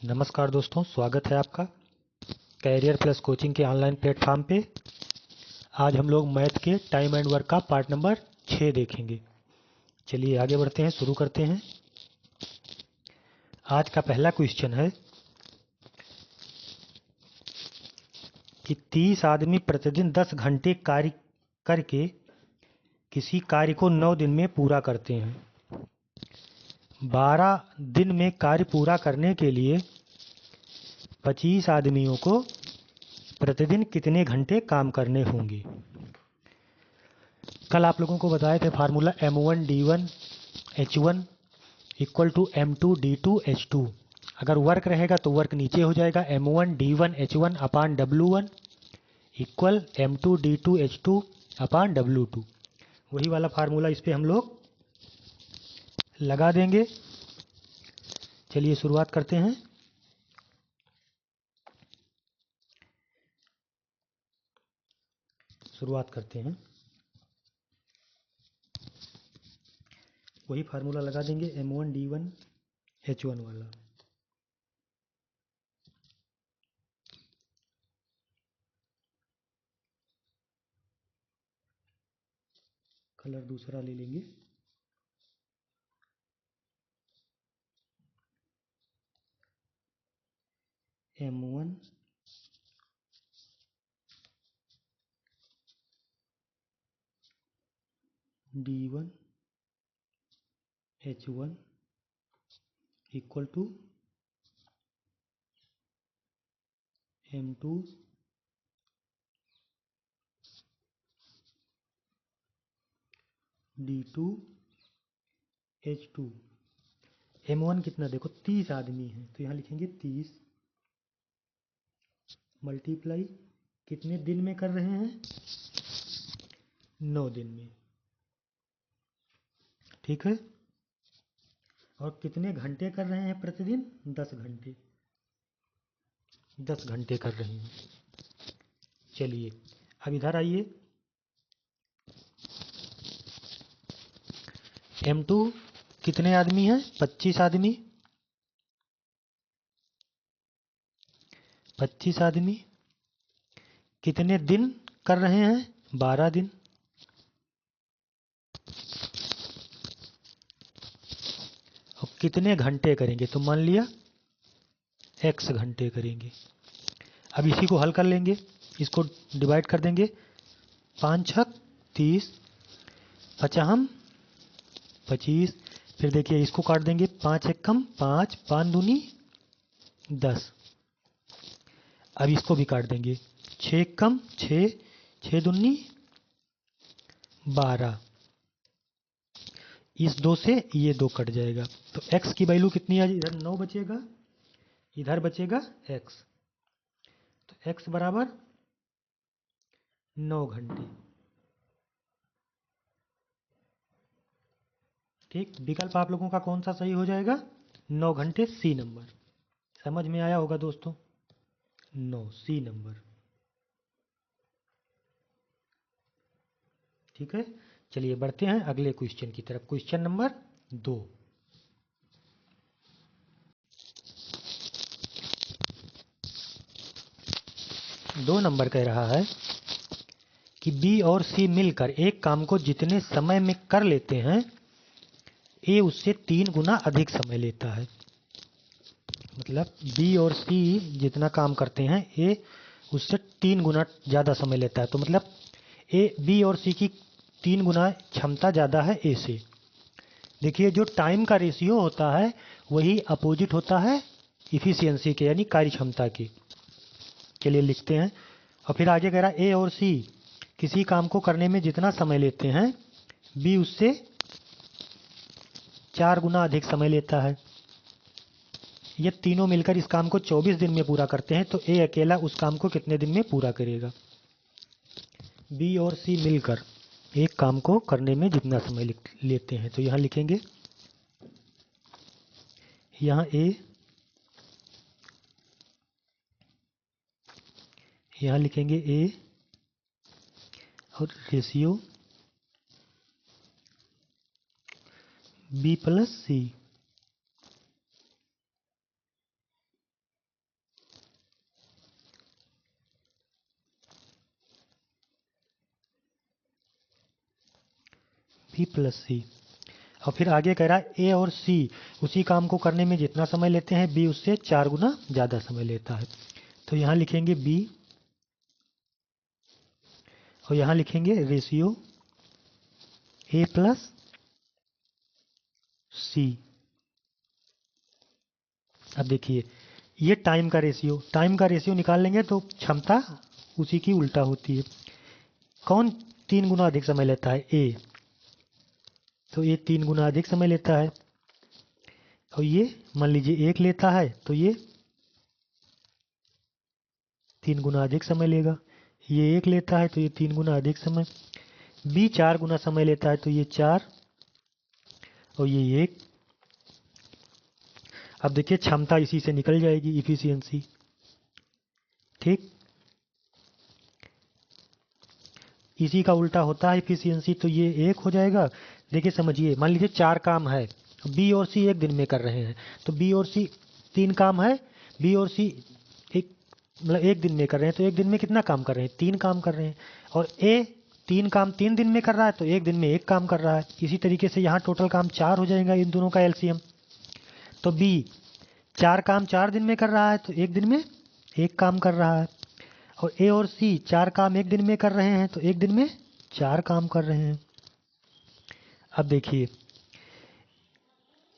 नमस्कार दोस्तों, स्वागत है आपका कैरियर प्लस कोचिंग के ऑनलाइन प्लेटफॉर्म पे। आज हम लोग मैथ के टाइम एंड वर्क का पार्ट नंबर 6 देखेंगे। चलिए आगे बढ़ते हैं, शुरू करते हैं। आज का पहला क्वेश्चन है कि 30 आदमी प्रतिदिन 10 घंटे कार्य करके किसी कार्य को 9 दिन में पूरा करते हैं। 12 दिन में कार्य पूरा करने के लिए 25 आदमियों को प्रतिदिन कितने घंटे काम करने होंगे। कल आप लोगों को बताए थे formula M1D1H1 equal to M2D2H2। अगर वर्क रहेगा तो वर्क नीचे हो जाएगा, M1D1H1 अपान W1 इक्वल M2D2H2 अपान W2। वही वाला फार्मूला इस पे हम लोग लगा देंगे। चलिए शुरुआत करते हैं। वही फार्मूला लगा देंगे M1D1H1 वाला। कलर दूसरा ले लेंगे। M1 D1 H1 equal to M2 D2 H2। M1 कितना देखो, 30 आदमी हैं तो यहाँ लिखेंगे 30 मल्टीप्लाई कितने दिन में कर रहे हैं, 9 दिन में। ठीक है। और कितने घंटे कर रहे हैं प्रतिदिन, 10 घंटे। 10 घंटे कर रहे हैं। चलिए अब इधर आइए। M2 कितने आदमी हैं, 25 आदमी। 25 आदमी कितने दिन कर रहे हैं, 12 दिन। और कितने घंटे करेंगे, तो मान लिया x घंटे करेंगे। अब इसी को हल कर लेंगे, इसको डिवाइड कर देंगे। 5 छक 30, 55 25। फिर देखिए इसको काट देंगे, 5 एकम 5, 5 दूनी 10। अब इसको भी काट देंगे, 6 एकम 6, 6 दूनी 12। इस 2 से ये 2 कट जाएगा तो x की वैल्यू कितनी आ जाएगी, इधर 9 बचेगा, इधर बचेगा x। तो x बराबर 9 घंटे। ठीक, विकल्प आप लोगों का कौन सा सही हो जाएगा, 9 घंटे, सी नंबर। समझ में आया होगा दोस्तों, 9 सी नंबर। ठीक है। चलिए बढ़ते हैं अगले क्वेश्चन की तरफ। Question number 2। 2 नंबर कह रहा है कि बी और सी मिलकर एक काम को जितने समय में कर लेते हैं, ए उससे 3 गुना अधिक समय लेता है। मतलब बी और सी जितना काम करते हैं, ए उससे 3 गुना ज़्यादा समय लेता है। तो मतलब बी और सी की 3 गुना क्षमता ज़्यादा है ए से। देखिए जो टाइम का रेशियो होता है वही अपोजिट होता है इफिशियंसी के, यानी कार्य क्षमता के। चलिए लिखते हैं। और फिर आगे कह रहा है ए और सी किसी काम को करने में जितना समय लेते हैं, बी उससे 4 गुना अधिक समय लेता है। ये तीनों मिलकर इस काम को 24 दिन में पूरा करते हैं, तो ए अकेला उस काम को कितने दिन में पूरा करेगा। बी और सी मिलकर एक काम को करने में जितना समय लेते हैं, तो यहाँ लिखेंगे, यहाँ ए, यहाँ लिखेंगे ए और रेशियो बी प्लस सी। बी प्लस सी। और फिर आगे कह रहा है ए और सी उसी काम को करने में जितना समय लेते हैं बी उससे 4 गुना ज़्यादा समय लेता है। तो यहाँ लिखेंगे बी और यहाँ लिखेंगे रेशियो ए प्लस सी। अब देखिए ये टाइम का रेशियो निकाल लेंगे तो क्षमता उसी की उल्टा होती है। कौन 3 गुना अधिक समय लेता है? ए। तो ये 3 गुना अधिक समय लेता है और ये मान लीजिए 1 लेता है तो ये 3 गुना अधिक समय लेगा। ये 1 लेता है तो ये 3 गुना अधिक समय। बी 4 गुना समय लेता है तो ये 4 और ये 1। अब देखिए क्षमता इसी से निकल जाएगी, इफिशियंसी। ठीक, इसी का उल्टा होता है इफिशियंसी, तो ये 1 हो जाएगा। देखिए समझिए, मान लीजिए 4 काम है, बी और सी एक दिन में कर रहे हैं, तो बी और सी 3 काम है, बी और सी एक दिन में कर रहे हैं, तो एक दिन में कितना काम कर रहे हैं? 3 काम कर रहे हैं। और ए 3 काम 3 दिन में कर रहा है तो एक दिन में 1 काम कर रहा है। इसी तरीके से यहाँ टोटल काम 4 हो जाएगा इन दोनों का एलसीएम। तो बी 4 काम 4 दिन में कर रहा है तो एक दिन में 1 काम कर रहा है। और ए और सी 4 काम एक दिन में कर रहे हैं तो एक दिन में 4 काम कर रहे हैं। अब देखिए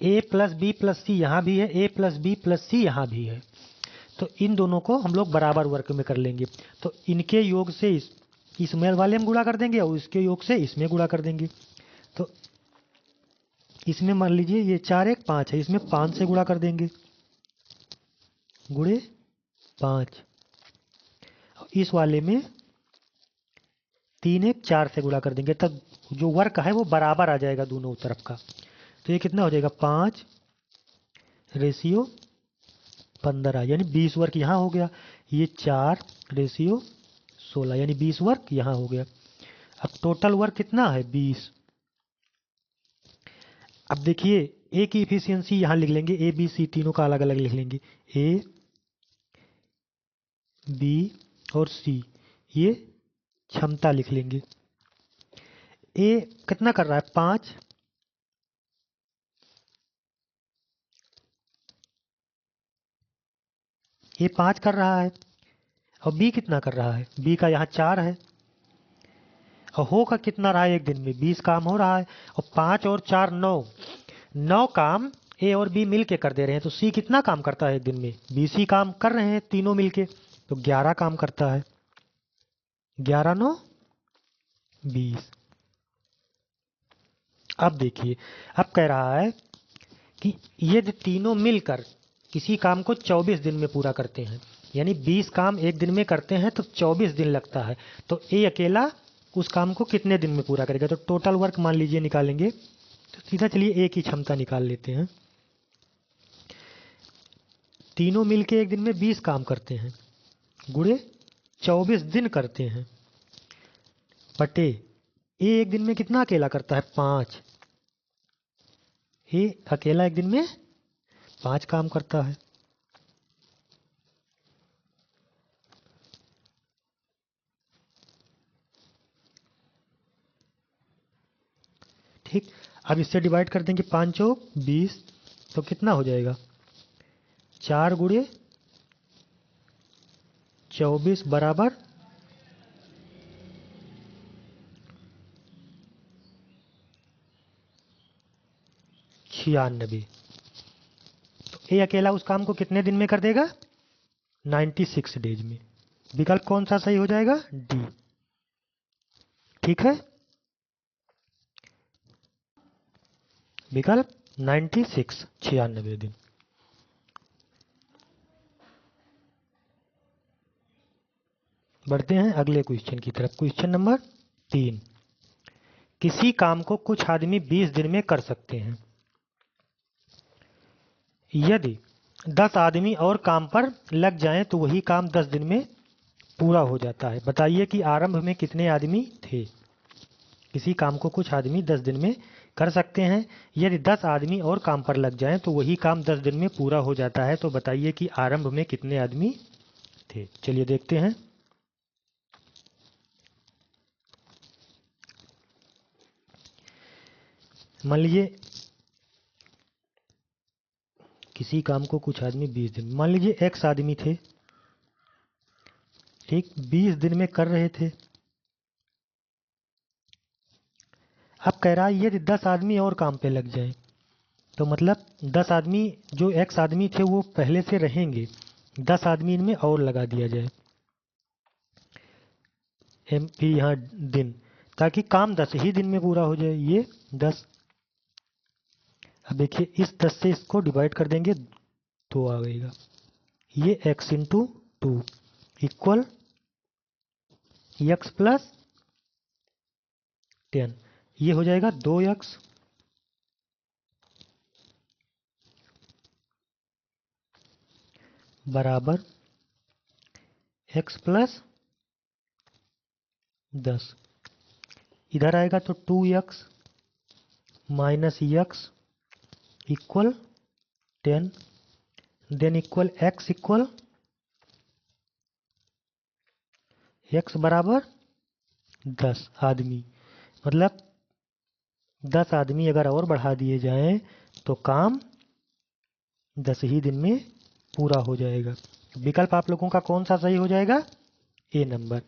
ए प्लस बी प्लस सी यहाँ भी है, ए प्लस बी प्लस सी यहाँ भी है, तो इन दोनों को हम लोग बराबर वर्ग में कर लेंगे। तो इनके योग से इसमें वाले में गुणा कर देंगे और इसके योग से इसमें गुणा कर देंगे। तो इसमें मान लीजिए ये 4 1 5 है, इसमें 5 से गुणा कर देंगे, गुणे 5। इस वाले में 3 1 4 से गुणा कर देंगे, तब जो वर्ग है वो बराबर आ जाएगा दोनों तरफ का। तो ये कितना हो जाएगा? 5 रेशियो 15 यानी 20 वर्ग यहाँ हो गया। ये 4 रेशियो 16 यानी 20 वर्ग यहाँ हो गया। अब टोटल वर्ग कितना है? 20। अब देखिए ए की इफिशियंसी यहाँ लिख लेंगे, ए बी सी तीनों का अलग अलग लिख लेंगे। ए बी और सी ये क्षमता लिख लेंगे। ए कितना कर रहा है? 5। ए 5 कर रहा है और बी कितना कर रहा है? बी का यहाँ 4 है और होगा कितना रहा है एक दिन में? 20 काम हो रहा है। और 5 और 4 9 काम ए और बी मिल के कर दे रहे हैं। तो सी कितना काम करता है एक दिन में? 20 ही काम कर रहे हैं तीनों मिलके, तो 11 काम करता है। 11 9 20। अब देखिए अब कह रहा है कि यदि तीनों मिलकर किसी काम को 24 दिन में पूरा करते हैं, यानी 20 काम एक दिन में करते हैं तो 24 दिन लगता है, तो ए अकेला उस काम को कितने दिन में पूरा करेगा? तो टोटल वर्क मान लीजिए निकालेंगे, तो सीधा चलिए ए की क्षमता निकाल लेते हैं। तीनों मिलके एक दिन में 20 काम करते हैं, गुणे 24 दिन करते हैं, बटे ए एक दिन में कितना अकेला करता है? 5। ए अकेला एक दिन में 5 काम करता है। ठीक, अब इससे डिवाइड कर देंगे, 5 चौक 20, तो कितना हो जाएगा? 4 गुणे 24 बराबर 96। तो ए अकेला उस काम को कितने दिन में कर देगा? 96 डेज में। विकल्प कौन सा सही हो जाएगा? डी। ठीक है, विकल्प 96 दिन। बढ़ते हैं अगले क्वेश्चन की तरफ। Question number 3। किसी काम को कुछ आदमी 20 दिन में कर सकते हैं, यदि 10 आदमी और काम पर लग जाएं तो वही काम 10 दिन में पूरा हो जाता है। बताइए कि आरंभ में कितने आदमी थे? किसी काम को कुछ आदमी 10 दिन में कर सकते हैं, यदि 10 आदमी और काम पर लग जाएं तो वही काम 10 दिन में पूरा हो जाता है। तो बताइए कि आरंभ में कितने आदमी थे? चलिए देखते हैं। मान लीजिए किसी काम को कुछ आदमी 20 दिन, मान लीजिए x आदमी थे, ठीक, 20 दिन में कर रहे थे। अब कह रहा है यदि 10 आदमी और काम पे लग जाए, तो मतलब 10 आदमी, जो x आदमी थे वो पहले से रहेंगे, 10 आदमी इनमें और लगा दिया जाए, एम पी यहाँ दिन, ताकि काम 10 ही दिन में पूरा हो जाए। ये 10, अब देखिए इस 10 से इसको डिवाइड कर देंगे, 2 आ गएगा। ये x into 2 equal x plus 10, ये हो जाएगा 2x बराबर x प्लस 10। इधर आएगा तो 2x minus x equal 10, than equal x equal x बराबर 10 आदमी। मतलब 10 आदमी अगर और बढ़ा दिए जाएं तो काम 10 ही दिन में पूरा हो जाएगा। विकल्प आप लोगों का कौन सा सही हो जाएगा? ए नंबर।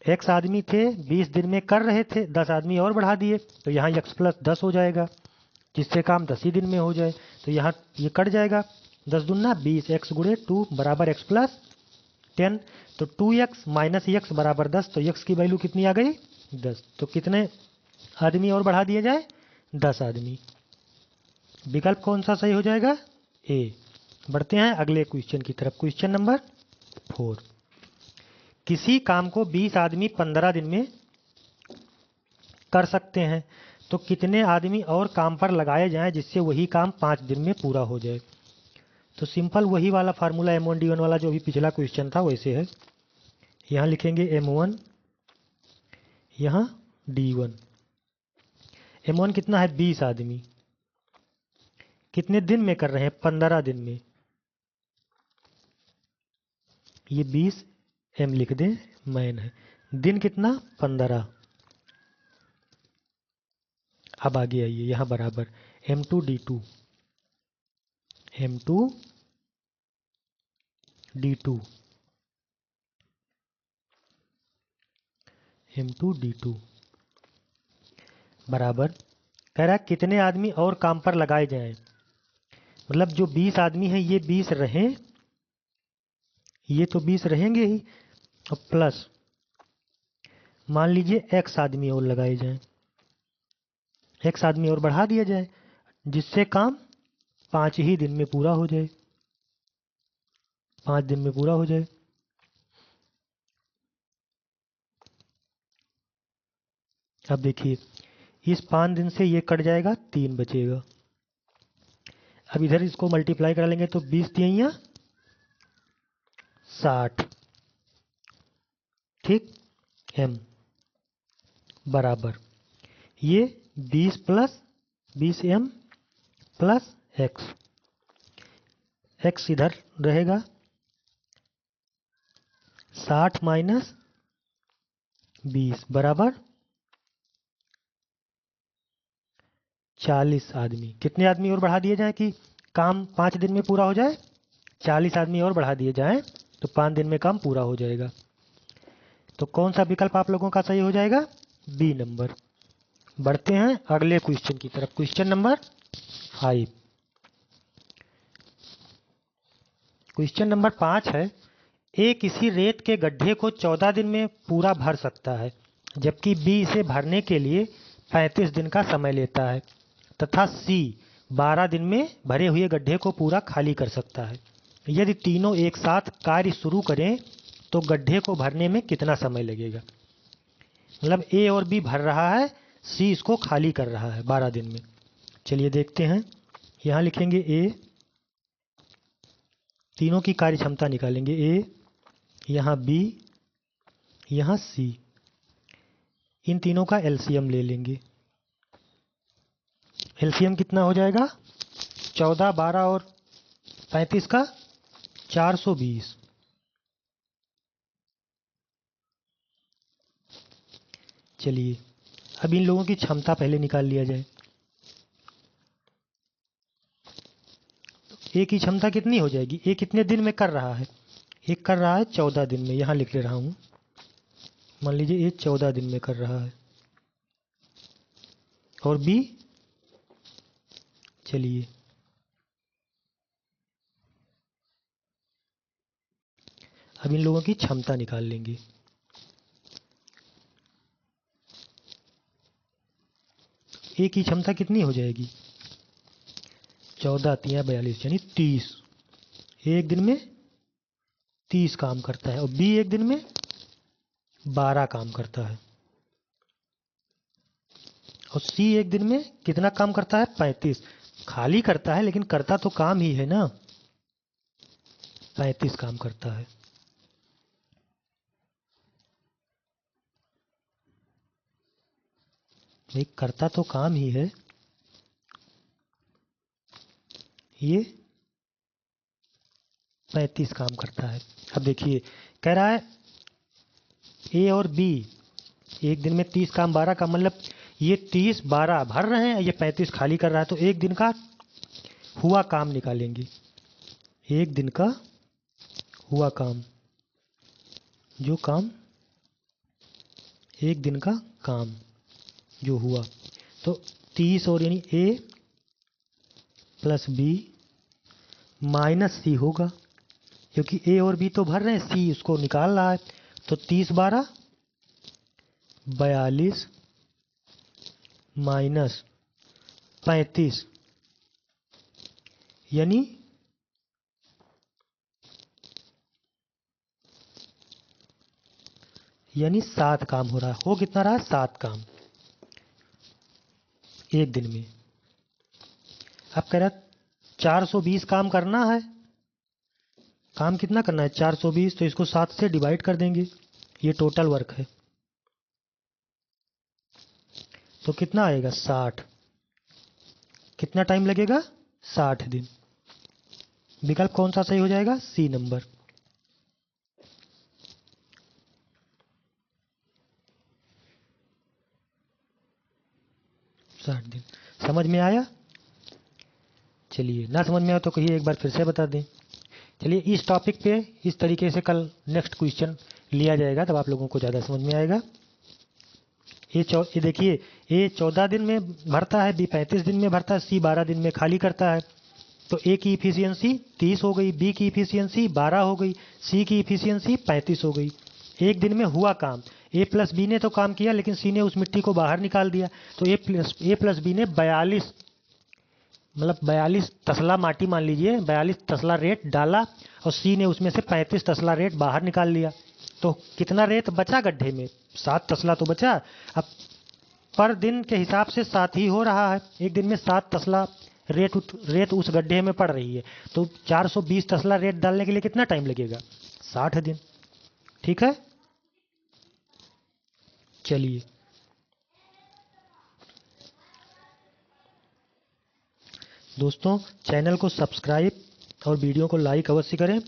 x आदमी थे, 20 दिन में कर रहे थे, 10 आदमी और बढ़ा दिए तो यहाँ x प्लस 10 हो जाएगा, जिससे काम 10 ही दिन में हो जाए। तो यहाँ ये कट जाएगा, 10 दूना 20, x गुणे 2 बराबर x प्लस 10। तो 2x माइनस x बराबर 10, तो x की वैल्यू कितनी आ गई? 10। तो कितने आदमी और बढ़ा दिए जाए? 10 आदमी। विकल्प कौन सा सही हो जाएगा? ए। बढ़ते हैं अगले क्वेश्चन की तरफ। Question number 4। किसी काम को 20 आदमी 15 दिन में कर सकते हैं, तो कितने आदमी और काम पर लगाए जाएं जिससे वही काम 5 दिन में पूरा हो जाए? तो सिंपल वही वाला फार्मूला M1 D1 वाला जो भी पिछला क्वेश्चन था वैसे है। यहाँ लिखेंगे M1, यहाँ D1। M1 कितना है? 20 आदमी। कितने दिन में कर रहे हैं? 15 दिन में। ये 20 M लिख दें, मैन है। दिन कितना? 15। अब आगे आइए, यहाँ बराबर M2 D2, M2 D2, M2 D2 बराबर, कह रहा है कितने आदमी और काम पर लगाए जाएं। मतलब जो 20 आदमी हैं ये 20 रहें, ये तो 20 रहेंगे ही, और प्लस मान लीजिए x आदमी और लगाए जाएं, x आदमी और बढ़ा दिया जाए, जिससे काम 5 ही दिन में पूरा हो जाए, 5 दिन में पूरा हो जाए। अब देखिए इस 5 दिन से ये कट जाएगा, 3 बचेगा। अब इधर इसको मल्टीप्लाई करा लेंगे तो 20 तिहैया 60, ठीक, m बराबर ये 20 plus 20m plus x, x इधर रहेगा, 60 माइनस 20 बराबर 40 आदमी। कितने आदमी और बढ़ा दिए जाएं कि काम 5 दिन में पूरा हो जाए? 40 आदमी और बढ़ा दिए जाएं तो 5 दिन में काम पूरा हो जाएगा। तो कौन सा विकल्प आप लोगों का सही हो जाएगा? B number. बढ़ते हैं अगले क्वेश्चन की तरफ। Question number 5। क्वेश्चन नंबर 5 है, ए किसी रेत के गड्ढे को 14 दिन में पूरा भर सकता है, जबकि बी इसे भरने के लिए 35 दिन का समय लेता है, तथा सी 12 दिन में भरे हुए गड्ढे को पूरा खाली कर सकता है। यदि तीनों एक साथ कार्य शुरू करें तो गड्ढे को भरने में कितना समय लगेगा? मतलब ए और बी भर रहा है, सी इसको खाली कर रहा है 12 दिन में। चलिए देखते हैं। यहाँ लिखेंगे ए, तीनों की कार्य क्षमता निकालेंगे, ए, यहाँ बी, यहाँ सी। इन तीनों का एलसीएम ले लेंगे। एलसीएम कितना हो जाएगा? 14, 12 और 35 का 420। चलिए अब इन लोगों की क्षमता पहले निकाल लिया जाए। ए की क्षमता कितनी हो जाएगी? ए कितने दिन में कर रहा है? ए कर रहा है 14 दिन में, यहाँ लिख ले रहा हूँ। मान लीजिए ए 14 दिन में कर रहा है। और बी, चलिए अब इन लोगों की क्षमता निकाल लेंगे। ए की क्षमता कितनी हो जाएगी? 14 तिया 42 यानी 30। एक दिन में 30 काम करता है। और बी एक दिन में 12 काम करता है। और सी एक दिन में कितना काम करता है? 35। खाली करता है लेकिन करता तो काम ही है ना, 35 काम करता है। भाई करता तो काम ही है। ये 35 काम करता है। अब देखिए कह रहा है ए और बी एक दिन में 30 काम 12 का, मतलब ये 30 12 भर रहे हैं, ये 35 खाली कर रहा है। तो एक दिन का हुआ काम निकालेंगे। एक दिन का हुआ काम, जो काम एक दिन का काम जो हुआ, तो 30 और यानी ए प्लस बी माइनस सी होगा, क्योंकि ए और बी तो भर रहे हैं, सी उसको निकाल रहा है। तो 30 12 42 माइनस 35 यानी 7 काम हो रहा है। हो कितना रहा? 7 काम एक दिन में। अब कह रहा 420 काम करना है। काम कितना करना है? 420। तो इसको 7 से डिवाइड कर देंगे, ये टोटल वर्क है। तो कितना आएगा? 60। कितना टाइम लगेगा? 60 दिन। विकल्प कौन सा सही हो जाएगा? C number. दिन। समझ में आया? चलिए, ना समझ में आया तो कहिए, एक बार फिर से बता दें। चलिए इस टॉपिक पे इस तरीके से कल नेक्स्ट क्वेश्चन लिया जाएगा, तब आप लोगों को ज़्यादा समझ में आएगा। ये देखिए, ए 14 दिन में भरता है, बी 35 दिन में भरता है, सी 12 दिन में खाली करता है। तो ए की इफिशियंसी 30 हो गई, बी की इफिशियंसी 12 हो गई, सी की इफिशियंसी 35 हो गई। एक दिन में हुआ काम, ए प्लस बी ने तो काम किया लेकिन सी ने उस मिट्टी को बाहर निकाल दिया। तो ए प्लस बी ने 42 मतलब 42 तसला माटी मान लीजिए, 42 तसला रेत डाला और सी ने उसमें से 35 तसला रेत बाहर निकाल लिया। तो कितना रेत बचा गड्ढे में? 7 तसला तो बचा। अब पर दिन के हिसाब से 7 ही हो रहा है। एक दिन में 7 तसला रेत उस गड्ढे में पड़ रही है। तो 420 तसला रेत डालने के लिए कितना टाइम लगेगा? 60 दिन। ठीक है, चलिए दोस्तों, चैनल को सब्सक्राइब और वीडियो को लाइक अवश्य करें,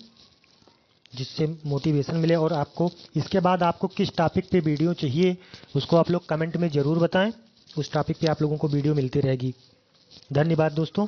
जिससे मोटिवेशन मिले। और आपको इसके बाद आपको किस टॉपिक पे वीडियो चाहिए उसको आप लोग कमेंट में ज़रूर बताएं। उस टॉपिक पे आप लोगों को वीडियो मिलती रहेगी। धन्यवाद दोस्तों।